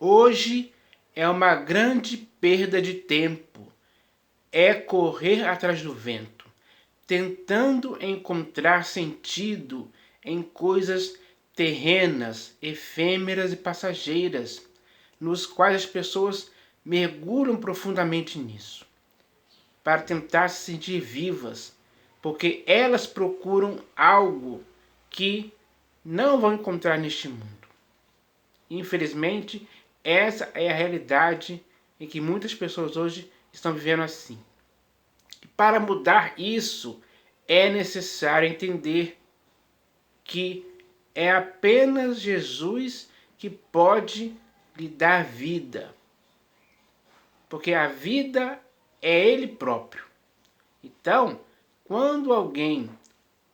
Hoje é uma grande perda de tempo. É correr atrás do vento, tentando encontrar sentido em coisas terrenas, efêmeras e passageiras, nos quais as pessoas mergulham profundamente nisso, para tentar se sentir vivas, porque elas procuram algo que não vão encontrar neste mundo. Infelizmente, essa é a realidade em que muitas pessoas hoje estão vivendo assim. E para mudar isso, é necessário entender que é apenas Jesus que pode lhe dar vida. Porque a vida é Ele próprio. Então, quando alguém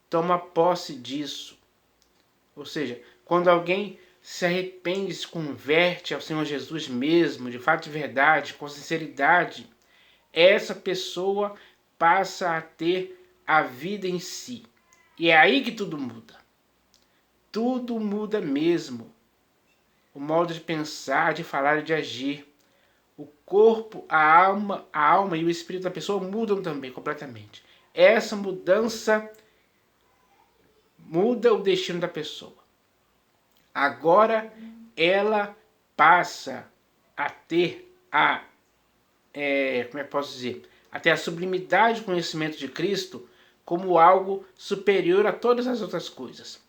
toma posse disso, ou seja, quando alguém se arrepende, se converte ao Senhor Jesus mesmo, de fato e verdade, com sinceridade, essa pessoa passa a ter a vida em si. E é aí que tudo muda. Tudo muda mesmo. O modo de pensar, de falar e de agir. O corpo, a alma e o espírito da pessoa mudam também completamente. Essa mudança muda o destino da pessoa. Agora ela passa a ter como é que posso dizer? A ter a sublimidade do conhecimento de Cristo como algo superior a todas as outras coisas.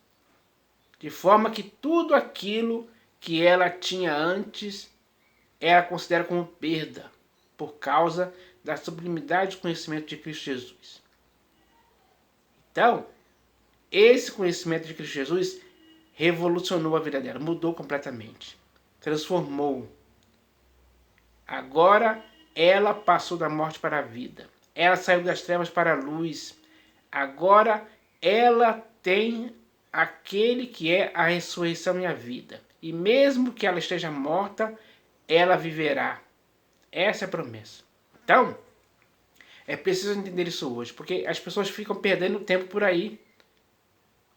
De forma que tudo aquilo que ela tinha antes, ela considera como perda, por causa da sublimidade do conhecimento de Cristo Jesus. Então, esse conhecimento de Cristo Jesus revolucionou a vida dela, mudou completamente, transformou. Agora ela passou da morte para a vida, ela saiu das trevas para a luz. Agora ela tem aquele que é a ressurreição e a vida. E mesmo que ela esteja morta, ela viverá. Essa é a promessa. Então, é preciso entender isso hoje, porque as pessoas ficam perdendo tempo por aí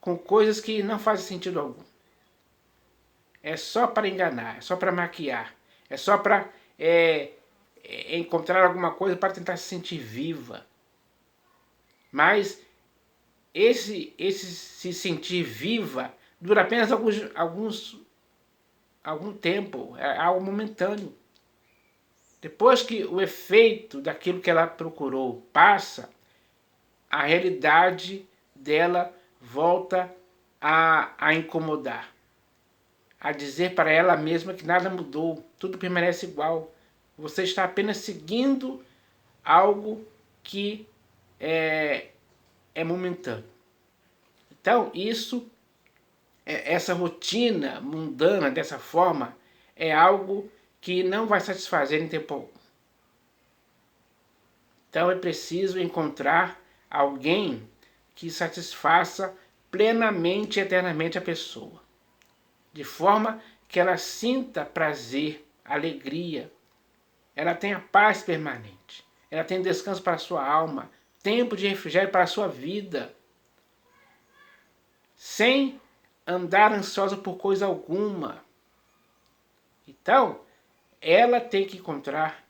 com coisas que não fazem sentido algum. É só para enganar, é só para maquiar, é só para encontrar alguma coisa para tentar se sentir viva. Mas esse se sentir viva dura apenas algum tempo, é algo momentâneo. Depois que o efeito daquilo que ela procurou passa, a realidade dela volta a incomodar, a dizer para ela mesma que nada mudou, tudo permanece igual. Você está apenas seguindo algo que é momentâneo. Então, essa rotina mundana dessa forma é algo que não vai satisfazer em tempo algum. Então é preciso encontrar alguém que satisfaça plenamente e eternamente a pessoa, de forma que ela sinta prazer, alegria, ela tenha paz permanente, ela tenha descanso para a sua alma, tempo de refrigério para a sua vida, sem andar ansiosa por coisa alguma. Então, ela tem que encontrar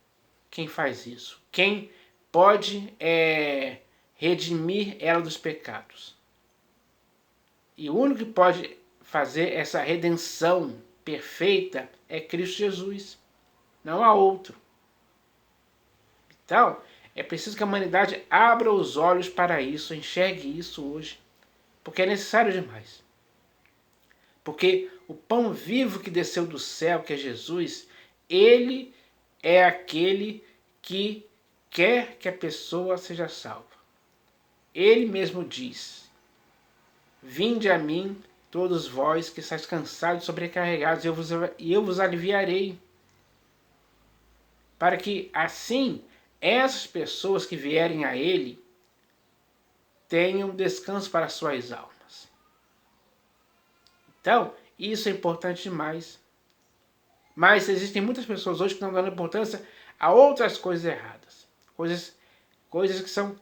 quem faz isso, quem pode redimir ela dos pecados. E o único que pode fazer essa redenção perfeita é Cristo Jesus, não há outro. Então, é preciso que a humanidade abra os olhos para isso, enxergue isso hoje, porque é necessário demais. Porque o pão vivo que desceu do céu, que é Jesus, ele é aquele que quer que a pessoa seja salva. Ele mesmo diz: vinde a mim, todos vós que estáis cansados e sobrecarregados, e eu vos aliviarei. Para que assim essas pessoas que vierem a ele tenham descanso para suas almas. Então, isso é importante demais. Mas existem muitas pessoas hoje que estão dando importância a outras coisas erradas. Coisas que são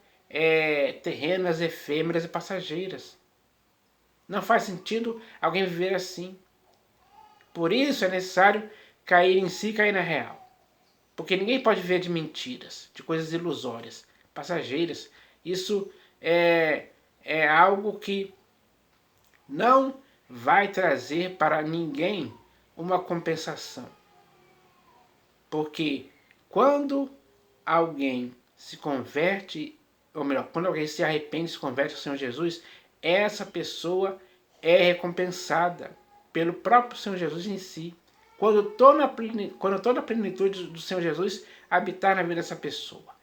terrenas, efêmeras e passageiras. Não faz sentido alguém viver assim. Por isso é necessário cair em si, cair na real. Porque ninguém pode viver de mentiras, de coisas ilusórias, passageiras. Isso é algo que não vai trazer para ninguém uma compensação. Porque quando alguém se converte, ou melhor, quando alguém se arrepende e se converte ao Senhor Jesus, essa pessoa é recompensada pelo próprio Senhor Jesus em si. Quando toda a plenitude do Senhor Jesus habitar na vida dessa pessoa.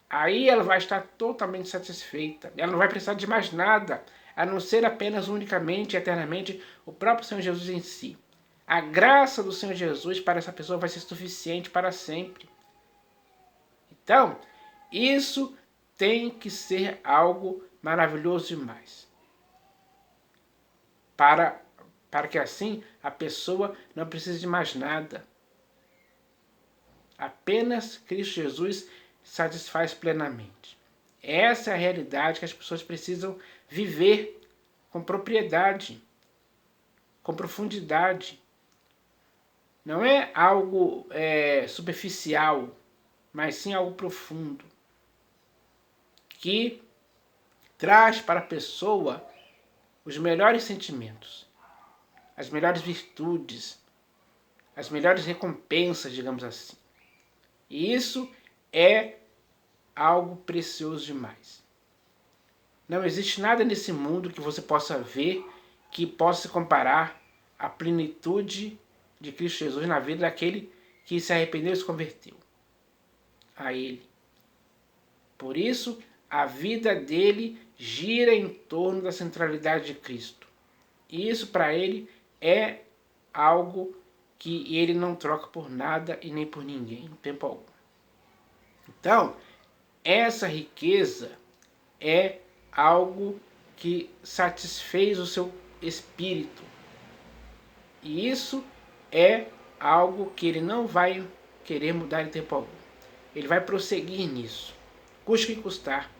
Aí ela vai estar totalmente satisfeita. Ela não vai precisar de mais nada, a não ser apenas, unicamente, eternamente, o próprio Senhor Jesus em si. A graça do Senhor Jesus para essa pessoa vai ser suficiente para sempre. Então, isso tem que ser algo maravilhoso demais. Para que assim a pessoa não precise de mais nada. Apenas Cristo Jesus satisfaz plenamente. Essa é a realidade que as pessoas precisam viver com propriedade, com profundidade. Não é algo superficial, mas sim algo profundo, que traz para a pessoa os melhores sentimentos, as melhores virtudes, as melhores recompensas, digamos assim. E isso é algo precioso demais. Não existe nada nesse mundo que você possa ver que possa se comparar à plenitude de Cristo Jesus na vida daquele que se arrependeu e se converteu a Ele. Por isso, a vida dele gira em torno da centralidade de Cristo. E isso para ele é algo que ele não troca por nada e nem por ninguém, em tempo algum. Então, essa riqueza é algo que satisfez o seu espírito. E isso é algo que ele não vai querer mudar em tempo algum. Ele vai prosseguir nisso, custe o que custar.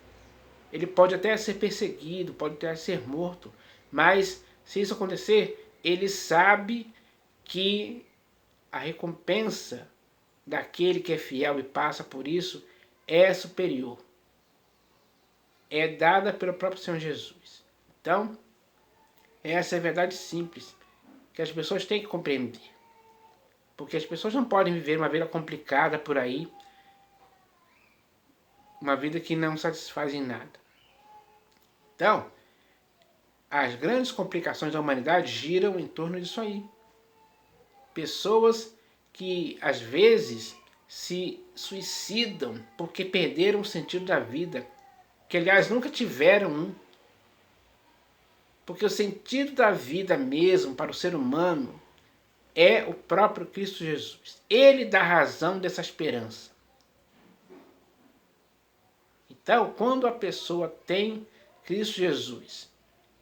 Ele pode até ser perseguido, pode até ser morto, mas se isso acontecer, ele sabe que a recompensa daquele que é fiel e passa por isso é superior. É dada pelo próprio Senhor Jesus. Então, essa é a verdade simples que as pessoas têm que compreender. Porque as pessoas não podem viver uma vida complicada por aí, uma vida que não satisfaz em nada. Então, as grandes complicações da humanidade giram em torno disso aí. Pessoas que, às vezes, se suicidam porque perderam o sentido da vida, que, aliás, nunca tiveram um. Porque o sentido da vida mesmo para o ser humano é o próprio Cristo Jesus. Ele dá razão dessa esperança. Então, quando a pessoa tem Cristo Jesus,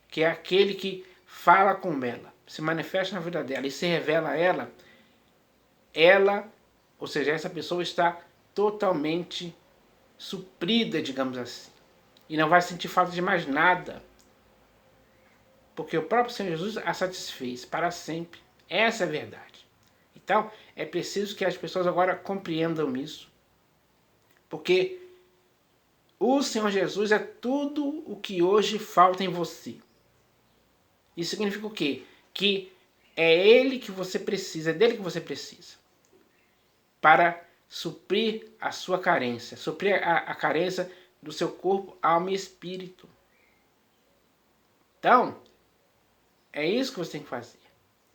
que é aquele que fala com ela, se manifesta na vida dela e se revela a ela, ou seja, essa pessoa está totalmente suprida, digamos assim, e não vai sentir falta de mais nada, porque o próprio Senhor Jesus a satisfez para sempre. Essa é a verdade. Então, é preciso que as pessoas agora compreendam isso, porque o Senhor Jesus é tudo o que hoje falta em você. Isso significa o quê? Que é Ele que você precisa, é dele que você precisa, para suprir a sua carência, suprir a carência do seu corpo, alma e espírito. Então, é isso que você tem que fazer.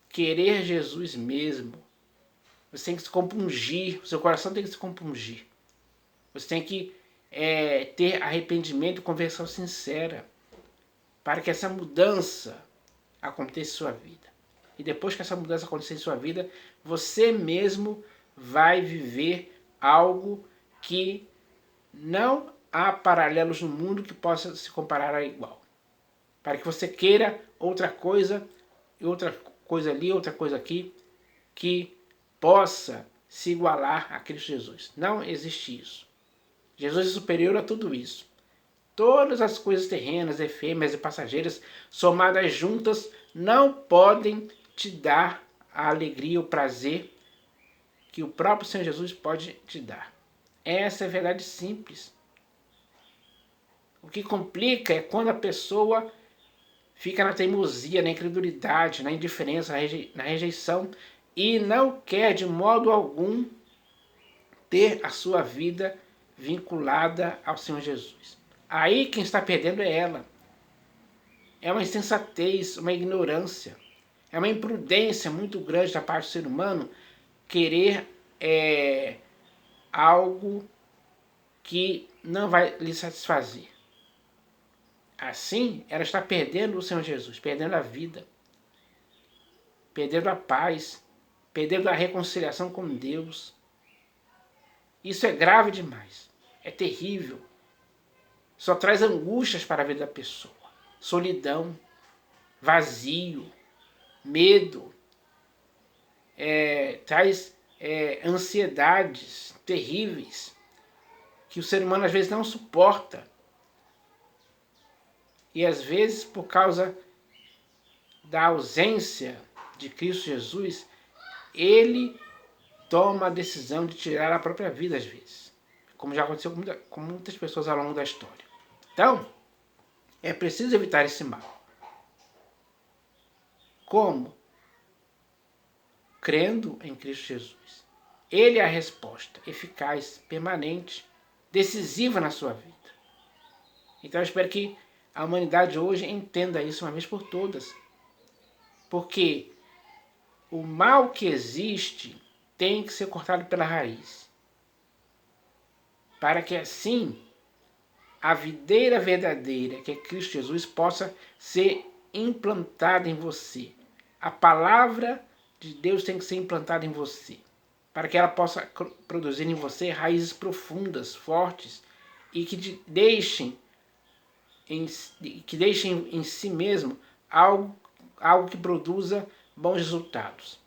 Querer Jesus mesmo. Você tem que se compungir, o seu coração tem que se compungir. Você tem que ter arrependimento e conversão sincera, para que essa mudança aconteça em sua vida. E depois que essa mudança acontecer em sua vida, você mesmo vai viver algo que não há paralelos no mundo que possa se comparar a igual. Para que você queira outra coisa ali, outra coisa aqui, que possa se igualar a Cristo Jesus. Não existe isso. Jesus é superior a tudo isso. Todas as coisas terrenas, efêmeras e passageiras, somadas juntas, não podem te dar a alegria, o prazer que o próprio Senhor Jesus pode te dar. Essa é a verdade simples. O que complica é quando a pessoa fica na teimosia, na incredulidade, na indiferença, na rejeição e não quer de modo algum ter a sua vida vinculada ao Senhor Jesus. Aí quem está perdendo é ela. É uma insensatez, uma ignorância, é uma imprudência muito grande da parte do ser humano querer algo que não vai lhe satisfazer. Assim, ela está perdendo o Senhor Jesus, perdendo a vida, perdendo a paz, perdendo a reconciliação com Deus. Isso é grave demais, é terrível. Só traz angústias para a vida da pessoa, solidão, vazio, medo, traz ansiedades terríveis que o ser humano às vezes não suporta. E às vezes, por causa da ausência de Cristo Jesus, ele toma a decisão de tirar a própria vida às vezes, como já aconteceu com muitas pessoas ao longo da história. Então, é preciso evitar esse mal. Como? Crendo em Cristo Jesus. Ele é a resposta eficaz, permanente, decisiva na sua vida. Então eu espero que a humanidade hoje entenda isso uma vez por todas. Porque o mal que existe tem que ser cortado pela raiz. Para que assim a videira verdadeira, que é Cristo Jesus, possa ser implantada em você. A palavra de Deus tem que ser implantada em você, para que ela possa produzir em você raízes profundas, fortes, e que deixem em si mesmo algo que produza bons resultados,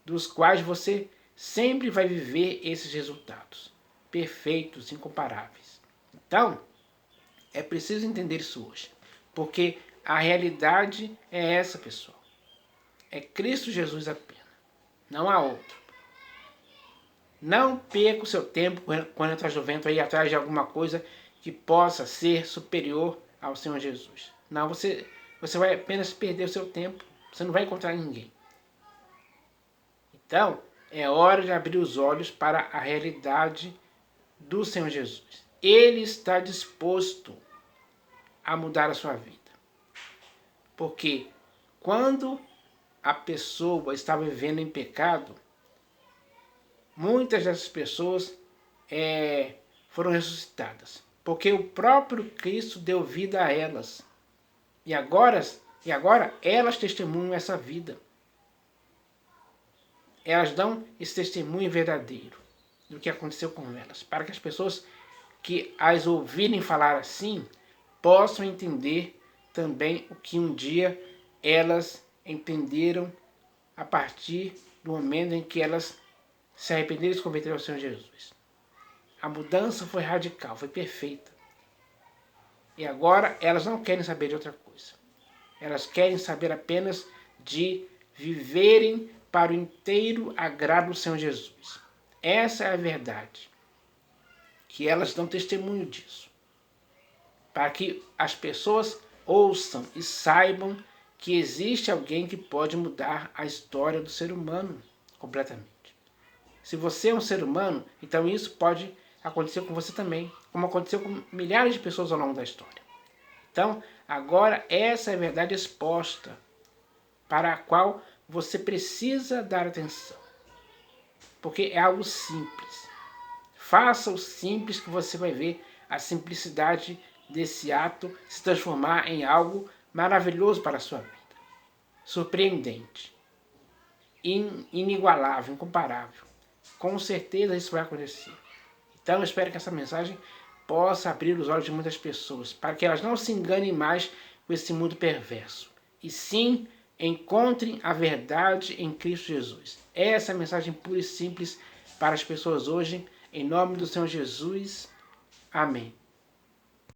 dos quais você sempre vai viver esses resultados, perfeitos, incomparáveis. Então, é preciso entender isso hoje, porque a realidade é essa, pessoal. É Cristo Jesus apenas, não há outro. Não perca o seu tempo quando atrás do vento, aí atrás de alguma coisa que possa ser superior ao Senhor Jesus. Não, você vai apenas perder o seu tempo. Você não vai encontrar ninguém. Então, é hora de abrir os olhos para a realidade do Senhor Jesus. Ele está disposto a mudar a sua vida. Porque quando a pessoa estava vivendo em pecado, muitas dessas pessoas foram ressuscitadas. Porque o próprio Cristo deu vida a elas. E agora elas testemunham essa vida. Elas dão esse testemunho verdadeiro do que aconteceu com elas. Para que as pessoas que as ouvirem falar assim possam entender também o que um dia elas entenderam a partir do momento em que elas se arrependeram e se converteram ao Senhor Jesus. A mudança foi radical, foi perfeita. E agora elas não querem saber de outra coisa. Elas querem saber apenas de viverem para o inteiro agrado do Senhor Jesus. Essa é a verdade. Que elas dão testemunho disso. Para que as pessoas ouçam e saibam que existe alguém que pode mudar a história do ser humano completamente. Se você é um ser humano, então isso pode acontecer com você também, como aconteceu com milhares de pessoas ao longo da história. Então, agora essa é a verdade exposta, para a qual você precisa dar atenção. Porque é algo simples. Faça o simples que você vai ver a simplicidade desse ato se transformar em algo maravilhoso para a sua vida. Surpreendente. Inigualável, incomparável. Com certeza isso vai acontecer. Então eu espero que essa mensagem possa abrir os olhos de muitas pessoas, para que elas não se enganem mais com esse mundo perverso, e sim encontrem a verdade em Cristo Jesus. Essa é a mensagem pura e simples para as pessoas hoje, em nome do Senhor Jesus. Amém.